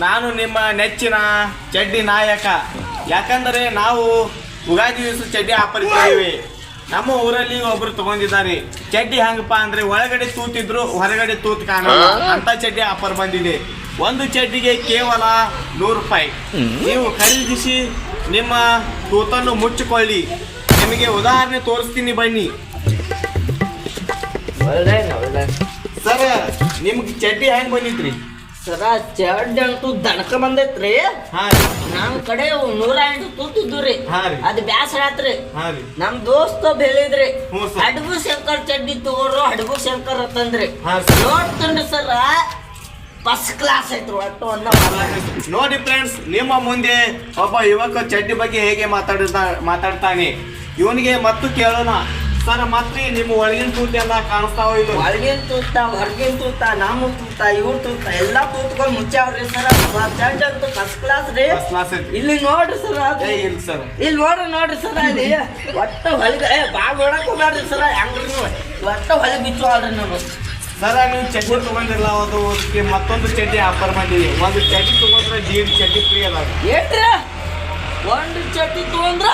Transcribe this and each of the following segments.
ನಾನು ನಿಮ್ಮ ನೆಚ್ಚಿನ ಚಡ್ಡಿ ನಾಯಕ. ಯಾಕಂದರೆ ನಾವು ಉಗಾದಿ ದಿವಸ ಚಡ್ಡಿ ಆಫರ್ ಇಟ್ಟಿದ್ದೀವಿ. ನಮ್ಮ ಊರಲ್ಲಿ ಒಬ್ರು ತಗೊಂಡಿದ್ದಾರೆ. ಚಡ್ಡಿ ಹಂಗಪ್ಪ ಅಂದ್ರೆ ಒಳಗಡೆ ತೂತಿದ್ರು ಹೊರಗಡೆ ತೂತ್ ಕಾಣಲ್ಲ ಅಂತ ಚಡ್ಡಿ ಆಫರ್ ಬಂದಿದೆ. ಒಂದು ಚಡ್ಡಿಗೆ ಕೇವಲ 100 ರೂಪಾಯಿ. ನೀವು ಖರೀದಿಸಿ ನಿಮ್ಮ ತೂತನ್ನು ಮುಚ್ಚಿಕೊಳ್ಳಿ. ನಿಮಗೆ ಉದಾಹರಣೆ ತೋರಿಸ್ತೀನಿ ಬನ್ನಿ. ಸರ್ ನಿಮ್ಗೆ ಚಡ್ಡಿ ಹೆಂಗ್ ಬಂದಿತ್ರಿ? ಸರ ಚಡ್ಡಿ ಅಂತೂ ದಣಕ ಬಂದೈತ್ರಿ. ನಮ್ ಕಡೆ 108 ತೂತಿದ್ದು ರೀ. ಅದ್ ಬ್ಯಾಸರ ಆತ್ರಿ. ನಮ್ ದೋಸ್ತ ಹೇಳಿದ್ರಿ ಹಡಗು ಶಂಕರ್ ಚಡ್ಡಿ ತಗೋರು, ಹಡಗು ಶಂಕರ್ ಅಂತಂದ್ರಿ. ನೋಡ್ತಂಡ್ರಿ ಸರ ಫಸ್ಟ್ ಕ್ಲಾಸ್ ಐತ್ರಿ. ಒಟ್ಟು ನೋಡಿ ಫ್ರೆಂಡ್ಸ್, ನಿಮ್ಮ ಮುಂದೆ ಒಬ್ಬ ಯುವಕ ಚಡ್ಡಿ ಬಗ್ಗೆ ಹೇಗೆ ಮಾತಾಡ್ತಾನೆ. ಇವನಿಗೆ ಮತ್ತು ಕೇಳೋಣ. ಸರ್ ಮತ್ತೆ ನಿಮ್ಮ ಒಳಗಿನ ತೂತ ಎಲ್ಲ ಕಾಣಿಸ್ತಾವ? ಇಲ್ಲ ಒಳಗಿನ ತೂತ, ಹೊರಗಿನ ತೂತ, ನಮ್ಮ ತೂತ, ಇವ್ರ ತೂತ ಎಲ್ಲಾ ತೂತ್ಗಳು ಮುಚ್ಚಾವ್ರಿ ಸರ್. ಚಡ್ಡಿ ಅಂತೂ ಫಸ್ಟ್ ಕ್ಲಾಸ್ ರೀ. ಇಲ್ಲಿ ನೋಡ್ರಿ ಸರ್, ಇಲ್ಲಿ ನೋಡ್ರಿ ಸರ್. ಅಲ್ಲಿ ಒಟ್ಟು ಹೊಲಿಗೆ ಬಾಳ್ ನೋಡಕ್ ಹೋಗ್ಬೇಡ್ರಿ ಸರ್. ಹೆಂಗ್ರಿ ಒಟ್ಟು ಹೊಲಿಗೆ ಬಿಚ್ಚೋಳ್ರಿ ನಾವು. ಸರ ನೀವು ಚಡ್ಡಿ ತಗೊಂಡಿರಲ್ಲ, ಅದಕ್ಕೆ ಮತ್ತೊಂದು ಚಡ್ಡಿ ಆಫರ್ ಬಂದಿದೆ. ಒಂದು ಚಡ್ಡಿ ತಗೊಂಡ್ರೆ 1 ಚಡ್ಡಿ ಫ್ರೀ ಅದ. ಏನ್ರಿ ಒಂದು ಚಡ್ಡಿ ತಗೊಂಡ್ರ?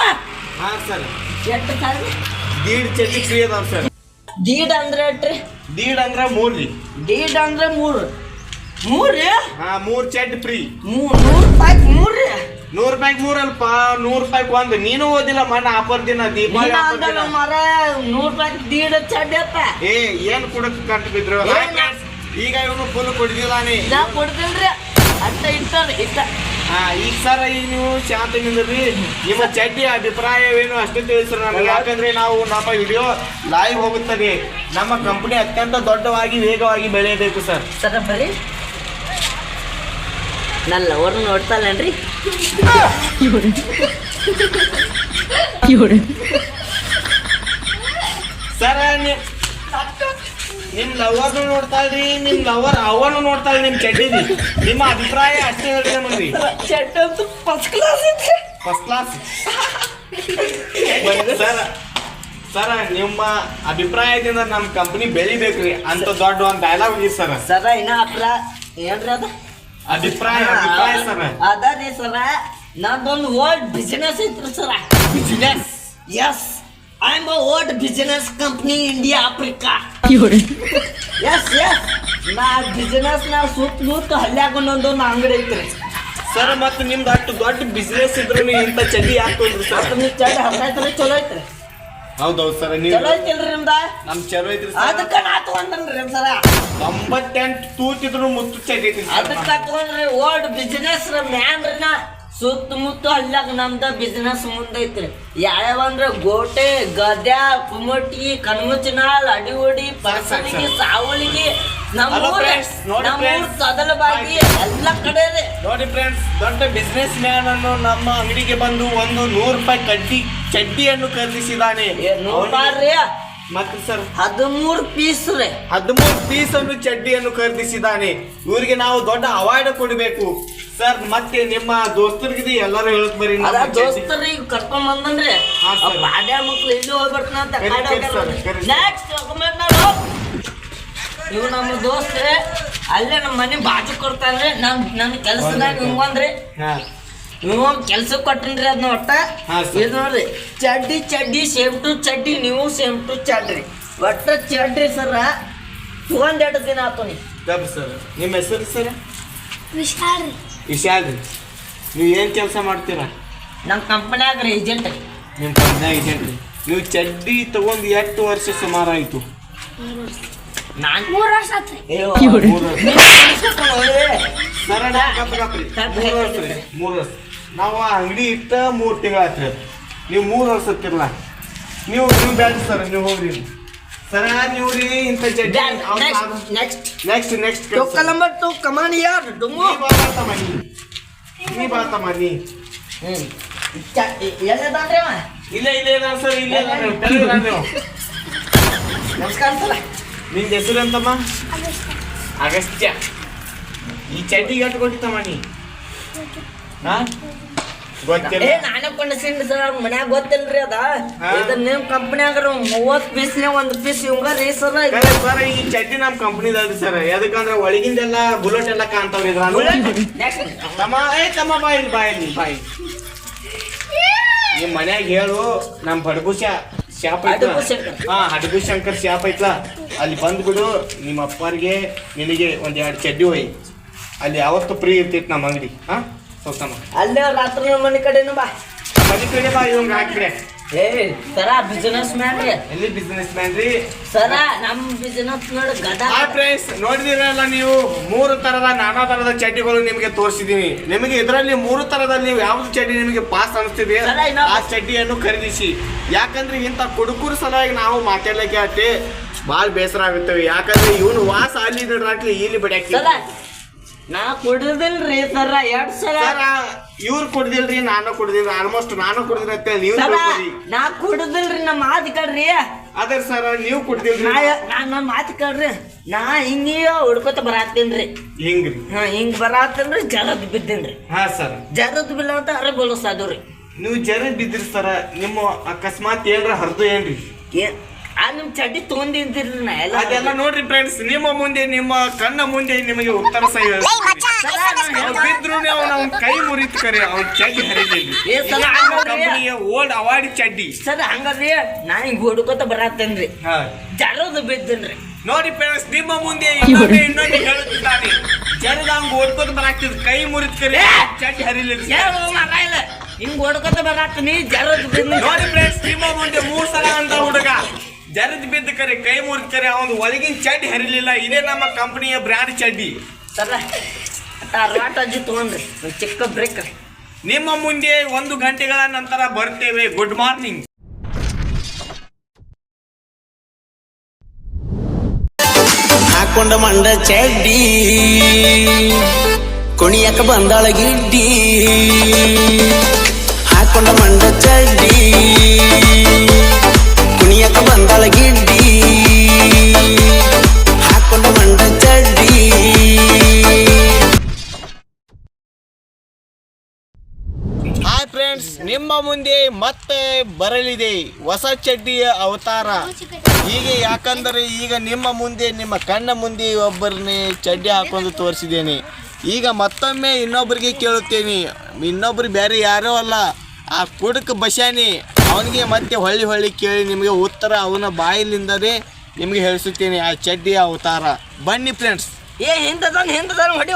ಹಾ ಸರ್, ಎಷ್ಟು ಸರ್? 1 ಚಡ್ಡಿ ಫ್ರೀ ಅದಾವ ಸರ್. ದೀಡ್ ಅಂದ್ರೆ ಎಟ್ರಿ? ದೀಡ್ ಅಂದ್ರೆ 3 ರೀ. ದೀಡ್ ಅಂದ್ರೆ 3 ರೀ? ಹಾ, 3 ಚಡ್ಡಿ ಫ್ರೀ. 100 ರೂಪಾಯಿ 3 ರೀ? 100 ರೂಪಾಯಿ 3 ಅಲ್ಪ, 100 ರೂಪಾಯಿ ಒಂದು. ನೀನು ಓದಿಲ್ಲ ಮಣ್ಣ ಆಫರ್ ದಿನ ದೀಪಾವಳಿ ಮರ 100 ರೂಪಾಯಿ ದೀಡ್ ಚಡ್ಡಿ ಅಪ್ಪ. ಏನ್ ಕುಡಕ್ ಕಂಡು ಬಿದ್ರು. ಈಗ ಇವನು ಫುಲ್ ಕುಡಿದಿದ್ದಾನೆ. ನಾ ಕೊಡ್ತಿಲ್ರಿ ಅಂತ ಇಟ್ಟ. ಈಗ ಸರ್, ಈಗ ನೀವು ಶಾಂತ ನಿಂದ್ರಿ. ನಿಮ್ಮ ಚಡ್ಡಿ ಅಭಿಪ್ರಾಯವೇನು ಅಷ್ಟೇ ತಿಳಿಸ್ರಿ ನಮಗೆ. ಯಾಕಂದ್ರೆ ನಾವು ನಮ್ಮ ವಿಡಿಯೋ ಲೈವ್ ಹೋಗುತ್ತದೆ. ನಮ್ಮ ಕಂಪನಿ ಅತ್ಯಂತ ದೊಡ್ಡವಾಗಿ ವೇಗವಾಗಿ ಬೆಳೆಯಬೇಕು ಸರ್. ಸರ ಬರ್ರಿ, ನನ್ನ ಲವರ್ ನೋಡ್ತಾಳನ್ರಿ. ಸರ ನಿಮ್ ಲವರ್ ನೋಡ್ತಾಳ್ರಿ, ನಿಮ್ ಲವರ್ ಅವನು ನೋಡ್ತಾಳೆ ನಿಮ್ ಚಡ್ಡಿದಿ. ನಿಮ್ಮ ಅಭಿಪ್ರಾಯ ಅಷ್ಟೇ ಹೇಳ್ರಿ ನಮಗೆ. ಚಡ್ಡಿ ಅಂತೂ ಫಸ್ಟ್ ಕ್ಲಾಸ್ ಐತಿ. ಫಸ್ಟ್ ಕ್ಲಾಸ್ ಸರ, ನಿಮ್ಮ ಅಭಿಪ್ರಾಯದಿಂದ ನಮ್ಮ ಕಂಪನಿ ಬೆಳಿಬೇಕ್ರಿ ಅಂತ ದೊಡ್ಡ ಒಂದು ಡೈಲಾಗ್ ಇದೆ ಸರ್. ಸರ ಇನ್ನ ಏನ್ರಿ ಅದ ಅಭಿಪ್ರಾಯ ಸರ್? ಅದ ರೀ ಸರ, ನಂದೊಂದು ಓಲ್ಡ್ ಬಿಸಿನೆಸ್ ಐತ್ರಿ sir. Business? Yes, I am old business company India Africa. Yes ನಾ ಬಿಸಿನೆಸ್ ನಾ ಸುತ್ತ ಹಳ್ಳ್ಯಾಗ ಒಂದೊಂದು ಅಂಗಡಿ ಐತ್ರಿ ಸರ್. ಮತ್ತೆ ನಿಮ್ದು ಅಷ್ಟು ದೊಡ್ಡ ಬಿಸಿನೆಸ್ ಇದ್ರು ಇಂತ ಚಡ್ಡಿ ಹಾಕೊಂಡ್ರಿ ಸರ್? ಚಡ್ಡಿ ಹತ್ತೈತ್ರಿ, ಚಲೋ ಐತ್ರಿ. ಹೌದೌದು ಸರ್, ನೀವು ಚಲೋ ಐತಿಲ್ರಿ ನಿಮ್ದ? ನಮ್ ಚಲೋ ಐತ್ರಿ. ಅದಕ್ಕ ನಾ ತಗೊಂಡ್ರಿ ಸರ. 98 ತೂತಿದ್ರು ಮುತ್ತು ಚಡ್ಡಿ ಐತಿ. ಅದಕ್ಕ ತಗೊಂಡ್ರಿ ಓಲ್ಡ್ ಬಿಸಿನೆಸ್ ಮ್ಯಾನ್ ರೀ. ನಾ ಸುತ್ತಮುತ್ತ ಹಳ್ಳ್ಯಾಗ ನಮ್ದ ಬಿಸಿನೆಸ್ ಮುಂದೈತ್ರಿ. ಯಾವ್ಯಾವಂದ್ರ ಗೋಟೆ, ಗದ್ಯಾ, ಕುಮಟಿ, ಕಣ್ಮುಚ್ಚನಾಳ್, ಅಡಿವಡಿ, ಪರ್ಸನಿಗೆ, ಸಾವಳಿಗೆ, ನಮ್ಮೂರ್ ಸದಲಬಾಗಿ ಎಲ್ಲ ಕಡೆ ರೀ. ನೋಡಿ ಫ್ರೆಂಡ್ಸ್, ದೊಡ್ಡ ಬಿಸಿನೆಸ್ ಮ್ಯಾನ್ ಅನ್ನು ನಮ್ಮ ಅಂಗಡಿಗೆ ಬಂದು ಒಂದು 100 ರೂಪಾಯಿ ಚಡ್ಡಿಯನ್ನು ಖರೀದಿಸಿದಾನೆ. 100 ರೂಪಾಯಿ ಮತ್ತೆ ಸರ್ 13 ಪೀಸ್ ರೀ. 13 ಪೀಸ್ ಅನ್ನು ಚಡ್ಡಿಯನ್ನು ಖರೀದಿಸಿದಾನೆ. ಇವರಿಗೆ ನಾವು ದೊಡ್ಡ ಅವಾರ್ಡ್ ಕೊಡಬೇಕು ಸರ್. ಮತ್ತೆ ನಿಮ್ಮ ದೋಸ್ತರಿಗೆ ಎಲ್ಲರೂ ಹೇಳಕ್ ಬರೀ. ದೋಸ್ತರಿಗೆ ಕರ್ಕೊಂಡ್ ಬಂದ್ರಿ ಬಾಡ್ಯಾ ಮಕ್ಳು ಇಲ್ಲಿ ಹೋಗ್ಬರ್ತಾನಂತ. ನೆಕ್ಸ್ಟ್ ಇವ್ ನಮ್ಮ ದೋಸ್ತ್ರೆ ಅಲ್ಲೇ ನಮ್ಮ ಮನೆ ಬಾಜು ಕೊಡ್ತಾನ್ರಿ. ನನ್ ಕೆಲ್ಸದಾಗ ಹಿಂಗಂದ್ರಿ ನೀವು ಕೆಲ್ಸಕ್ಕೆ ಕೊಟ್ಟಿನ್ರಿ. ಅದನ್ನ ಒಟ್ಟ ಇದು ನೋಡ್ರಿ, ಚಡ್ಡಿ ಸೇಮ್ ಟು ಚಡ್ಡಿ, ನೀವು ಸೇಮ್ ಟು ಚಡ್ರಿ. ಒಟ್ಟ ಚಡ್ರಿ ಸರ 2 ದಿನ ಆತು. ಸರ್ ನಿಮ್ಮ ಹೆಸರು ಸರ್? ವಿಶಾಲ್ ರೀ. ನೀವು ಏನ್ ಕೆಲಸ ಮಾಡ್ತೀರಾ? ನಮ್ಮ ಕಂಪನ್ಯಾಗ ರೀ ಏಜೆಂಟ್. ನಿಮ್ಮ ಕಂಪನ್ಯಾಗ ಏಜೆಂಟ್ ರೀ. ನೀವು ಚಡ್ಡಿ ತಗೊಂಡು ಎಷ್ಟು ವರ್ಷ ಸುಮಾರು ಆಯ್ತು? 3 ವರ್ಷ ಆತ್ರಿ. 3 ವರ್ಷ. ನಾವು ಅಂಗಡಿ ಇಟ್ಟ 3 ತಿಂಗಳಾತ್ರಿ. ನೀವು 3 ವರ್ಷ ಇರ್ತಿರಲ್ಲ. ನೀವು ಬ್ಯಾಡ ಸರ್, ನೀವು ಹೋಗ್ರಿ ಸರ. ನೀವು ರೀ ಇಂಥ ಚಡ್ಡಿ ನೆಕ್ಸ್ಟ್ ನಂಬರ್ 2 ಕಮಾನ್ ಯಾರ್ ಡುಮು ನೀ ಬಾತ ಮನಿ. ಎಲ್ಲದಾನ್ರಿ ಅವ? ಇಲ್ಲೇ ಸರ್, ಇಲ್ಲೇ ನಮಸ್ಕಾರ ಸರ. ನಿಂದ ಹೆಸರು ಅಂತಮ್ಮ? ಅಗಸ್ತ್ಯ. ಈ ಚಡ್ಡಿಗೆ ಎಷ್ಟು ಕೊಟ್ಟಿತ್ತಮ್ಮ ನೀ? ಗೊತ್ತಿಲ್ಲ ನಾನೇ ಕೊಂಡ್ಸೀನಿ ಸರ್ ಮನ್ಯಾಗ ಗೊತ್ತಿಲ್ರಿ ಅದ ಹಾ. ಇದು ನಿಮ್ ಕಂಪ್ನ್ಯಾಗ 30 ಪೀಸ್ನೇ ಒಂದು ಪೀಸ್ ಇವಂಗ ರೀ ಸರ್ ಸರ್ ಈ ಚಡ್ಡಿ ನಮ್ ಕಂಪ್ನಿದಲ್ರಿ ಸರ್ ಯಾಕಂದ್ರೆ ಒಳಗಿಂದೆಲ್ಲ ಬುಲೆಟ್ ಎಲ್ಲ ಕಾಣ್ತಾವ್ರಿ ತಮ್ಮ ಬಾಯಿ ನಿಮ್ ಮನ್ಯಾಗ ಹೇಳು ನಮ್ ಬಡಗುಶ ಶಾಪ್ ಐತ್ಲ ಹಡಗು ಶಂಕರ್. ಹಾ ಹಡಗು ಶಂಕರ್ ಶಾಪ್ ಐತ್ಲ ಅಲ್ಲಿ ಬಂದ್ಬಿಡು ನಿಮ್ಮ ಅಪ್ಪರಿಗೆ ನಿನಗೆ 2 ಚಡ್ಡಿ ಹೋಯ್ ಅಲ್ಲಿ ಯಾವತ್ತು ಫ್ರೀ ಇರ್ತೈತಿ ನಮ್ಮ ಅಂಗಡಿ ಹಾ ಹೋಗ್ತಮ್ಮ ಅಲ್ಲೇ ರಾತ್ರಿ ಮನೆ ಕಡೆನು ಬಾ ಮನೆ ಕಡೆ ಬಾ ಇವಂಗ ಹಾಕ್ಬಿಡೆ ಏ ಸರ ಬಿಸಿನೆಸ್ ಮ್ಯಾನ್ ರೀ ಎಲ್ಲಿ ಬಿಸ್ನೆಸ್ ಮ್ಯಾನ್ ರೀ ಸರ ನಮ್ ಬಿಸಿನೆಸ್ ನೋಡಿ ಗದಾ ಫ್ರೆಂಡ್ಸ್ ನೋಡಿದಿರಲ್ಲ ನೀವು 3 ತರದ ನಾನಾ ತರದ ಚಡ್ಡಿಗಳು ನಿಮಗೆ ತೋರಿಸಿದೀನಿ ನಿಮಗೆ ಇದರಲ್ಲಿ 3 ತರದಲ್ಲಿ ನೀವು ಯಾವ್ದು ಚಡ್ಡಿ ನಿಮಗೆ ಪಾಸ್ ಅನಿಸ್ತಿದೆ ಆ ಚಡ್ಡಿಯನ್ನು ಖರೀದಿಸಿ ಯಾಕಂದ್ರೆ ಇಂಥ ಕುಡುಕುರ ಸಲುವಾಗಿ ನಾವು ಮಾತಾಡ್ಲಿಕ್ಕೆ ಆಟಿ ಭಾಳ ಬೇಸರ ಆಗುತ್ತವೆ ಯಾಕಂದ್ರೆ ಇವನು ವಾಸ ಅಲ್ಲಿ ನೋಡ್ರಾಕ್ಲಿ ಇಲ್ಲಿ ಬಿಡಾಕಿ ಸರ ನಾ ಕುಡಿದಿಲ್ರಿ ಸರ 2 ಸಲ ಇವ್ರು ಕುಡ್ದಿಲ್ರಿ ನಾನು ಕುಡ್ದಿಲ್ಲ ಆಲ್ಮೋಸ್ಟ್ ನಾನು ಕುಡ್ದಿಲ್ಲ ಅಂತ ನೀವು ಸರ ನಾ ಕುಡಿದಿಲ್ರಿ ನಮ್ಮ ಮಾತು ಕೇಳ್ರಿ ಅದ್ರ ಸರ್ ನೀವು ಕುಡ್ದಿಲ್ರಿ ನಮ್ಮ ಮಾತು ಕೇಳ್ರಿ ನಾ ಹಿಂಗೀಗ ಹುಡ್ಕೋತ ಬರಾತೀನ್ರಿ ಹಿಂಗ್ರಿ ಹಿಂಗ್ ಬರಾತನ್ರಿ ಜರದ್ ಬಿದ್ದೀನ್ರಿ ಹಾ ಸರ್ ಜರದ್ ಬಿಲ್ಲ ಅಂತ ಅರೆ ಬೋಲಸಾದವ್ರಿ ನೀವು ಜರ ಬಿದ್ರಿ ಸರ ನಿಮ್ಮ ಅಕಸ್ಮಾತ್ ಏನ್ರ ಹರ್ದು ಏನ್ರಿ ನಿಮ್ ಚಡ್ಡಿ ತೊಗೊಂಡಿದ್ದಿಲ್ರಿ ನಾ ಎಲ್ಲ ಅದೆಲ್ಲ ನೋಡ್ರಿ ಫ್ರೆಂಡ್ಸ್ ನಿಮ್ಮ ಮುಂದೆ ನಿಮ್ಮ ಕಣ್ಣ ಮುಂದೆ ನಿಮಗೆ ಉತ್ತರ ಸಹ ಬಿದ್ರು ನಾವು ಕೈ ಮುರಿತು ಕರೆ ಅವ್ನ ಚಡ್ಡಿ ಹರಿಲಿಲ್ಲ ಓಲ್ಡ್ ಅವಾರ್ಡ್ ಚಡ್ಡಿ ಸರ್ ಹಂಗಲ್ರಿ ನಾ ಹಿಂಗ್ ಹುಡ್ಕೋತ ಬರಾತೇನ್ರಿ ಹಾ ಜರದ್ ಬಿದ್ದೀನ್ರಿ ನೋಡಿ ಫ್ರೆಂಡ್ಸ್ ನಿಮ್ಮ ಮುಂದೆ ಇನ್ನೊಂದು ಹೇಳುತ್ತಿದ್ದಾನೆ ಜರದ ಹಂಗ ಓಡ್ಕೋತ ಬರಾಕ್ತಿದ್ ಕೈ ಮುರಿತು ಕರೆ ಚಡ್ಡಿ ಹರಿಲಿಲ್ಲ ಹಿಂಗ್ ಹೊಡ್ಕೊತ ಬರಾತೀನಿ ಜರದ್ ಬಿದ್ದು ನೋಡಿ ಫ್ರೆಂಡ್ಸ್ ನಿಮ್ಮ ಮುಂದೆ 3 ಸಲ ಅಂತ ಹುಡುಗ ಜರದ್ ಬಿದ್ದ ಕರೆ ಕೈ ಮುರಿದ ಕರೆ ಅವನು ಒಳಗಿನ ಚಡ್ಡಿ ಹರಿಲಿಲ್ಲ ಇದೇ ನಮ್ಮ ಕಂಪನಿಯ ಬ್ರ್ಯಾಂಡ್ ಚಡ್ಡಿ ಸರ ರಾಟ್ ಅಜ್ಜಿ ತಗೊಂಡ್ರಿ ಒಂದ್ ಚಿಕ್ಕ ಬ್ರೇಕ್ ನಿಮ್ಮ ಮುಂದೆ 1 ಗಂಟೆಗಳ ನಂತರ ಬರ್ತೇವೆ ಗುಡ್ ಮಾರ್ನಿಂಗ್ ಹಾಕೊಂಡ ಮಂಡ ಚಡ್ಡಿ ಕುಣಿಯಕ ಬಂದಾಳ ಗಿಡ್ಡಿ ಹಾಕೊಂಡ ಮಂಡ ಚಡ್ಡಿ ಕುಣಿಯಕ ಬಂದಾಳ ಗಿಡ್ಡಿ ಹಾಕೊಂಡ ಮಂಡ ಚಡ್ಡಿ ಹಾಯ್ ಫ್ರೆಂಡ್ಸ್ ನಿಮ್ಮ ಮುಂದೆ ಮತ್ತೆ ಬರಲಿದೆ ಹೊಸ ಚಡ್ಡಿಯ ಅವತಾರ ಹೀಗೆ ಯಾಕಂದರೆ ಈಗ ನಿಮ್ಮ ಮುಂದೆ ನಿಮ್ಮ ಕಣ್ಣ ಮುಂದೆ ಒಬ್ಬರನ್ನೇ ಚಡ್ಡಿ ಹಾಕೊಂಡು ತೋರಿಸಿದ್ದೇನೆ ಈಗ ಮತ್ತೊಮ್ಮೆ ಇನ್ನೊಬ್ಬರಿಗೆ ಕೇಳುತ್ತೇನೆ ಇನ್ನೊಬ್ರು ಬೇರೆ ಯಾರೂ ಅಲ್ಲ ಆ ಕುಡುಕ ಬಶಾನಿ ಅವನಿಗೆ ಮತ್ತೆ ಹೊಳ್ಳಿ ಕೇಳಿ ನಿಮಗೆ ಉತ್ತರ ಅವನ ಬಾಯಿಲಿಂದಲೇ ನಿಮಗೆ ಹೇಳಿಸುತ್ತೇನೆ ಆ ಚಡ್ಡಿಯ ಅವತಾರ ಬನ್ನಿ ಫ್ರೆಂಡ್ಸ್ ಹಿಂದದ ಹೊಡಿ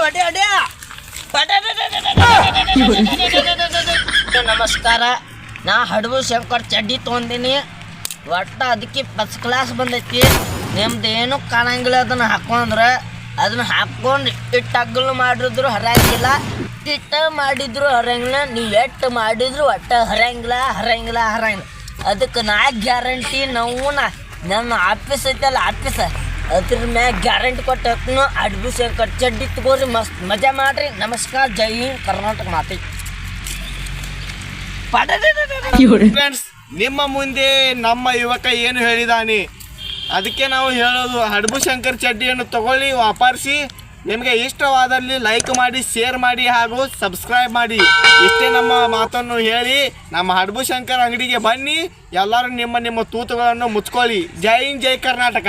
ನಮಸ್ಕಾರ ನಾ ಹಡಗು ಶಂಕರ್ ಚಡ್ಡಿ ತೊಗೊಂಡಿನಿ ಒಟ್ಟು ಅದಕ್ಕೆ ಫಸ್ಟ್ ಕ್ಲಾಸ್ ಬಂದೈತಿ ನಿಮ್ದು ಏನು ಕಾಣಂಗಿಲ್ಲ ಅದನ್ನು ಹಾಕೊಂಡ್ರೆ ಅದನ್ನ ಹಾಕೊಂಡು ಇಟ್ಟು ಅಗ್ಗಲು ಮಾಡಿದ್ರು ಹರಂಗಿಲ್ಲ ಇಟ್ಟು ಮಾಡಿದ್ರು ಹರಂಗಿಲ್ಲ ನೀವು ಎಟ್ಟು ಮಾಡಿದ್ರು ಒಟ್ಟು ಹರಂಗಿಲ್ಲ ಅದಕ್ಕೆ ನಾ ಗ್ಯಾರಂಟಿ ನಾವು ನನ್ನ ಆಫೀಸ್ ಐತಲ್ಲ ಆಫೀಸ್ ಅದ್ರ ಮ್ಯಾಗ ಗ್ಯಾರಂಟಿ ಕೊಟ್ಟು ಹಡಗು ಶಂಕರ್ ಚಡ್ಡಿ ತಗೋರಿ ಮಸ್ತ್ ಮಜಾ ಮಾಡ್ರಿ ನಮಸ್ಕಾರ ಜೈ ಹಿಂದ್ ಕರ್ನಾಟಕ ಮಾತಿ ಫ್ರೆಂಡ್ಸ್ ನಿಮ್ಮ ಮುಂದೆ ನಮ್ಮ ಯುವಕ ಏನು ಹೇಳಿದಾನೆ ಅದಕ್ಕೆ ನಾವು ಹೇಳೋದು ಹಡಗು ಶಂಕರ್ ಚಡ್ಡಿಯನ್ನು ತಗೊಳ್ಳಿ ವಾಪರಿಸಿ ನಿಮಗೆ ಇಷ್ಟವಾದಲ್ಲಿ ಲೈಕ್ ಮಾಡಿ ಶೇರ್ ಮಾಡಿ ಹಾಗೂ ಸಬ್ಸ್ಕ್ರೈಬ್ ಮಾಡಿ ಇಷ್ಟೇ ನಮ್ಮ ಮಾತನ್ನು ಹೇಳಿ ನಮ್ಮ ಹಡಗು ಶಂಕರ್ ಅಂಗಡಿಗೆ ಬನ್ನಿ ಎಲ್ಲರೂ ನಿಮ್ಮ ತೂತುಗಳನ್ನು ಮುಚ್ಕೊಳ್ಳಿ ಜೈ ಹಿಂದ್ ಜೈ ಕರ್ನಾಟಕ.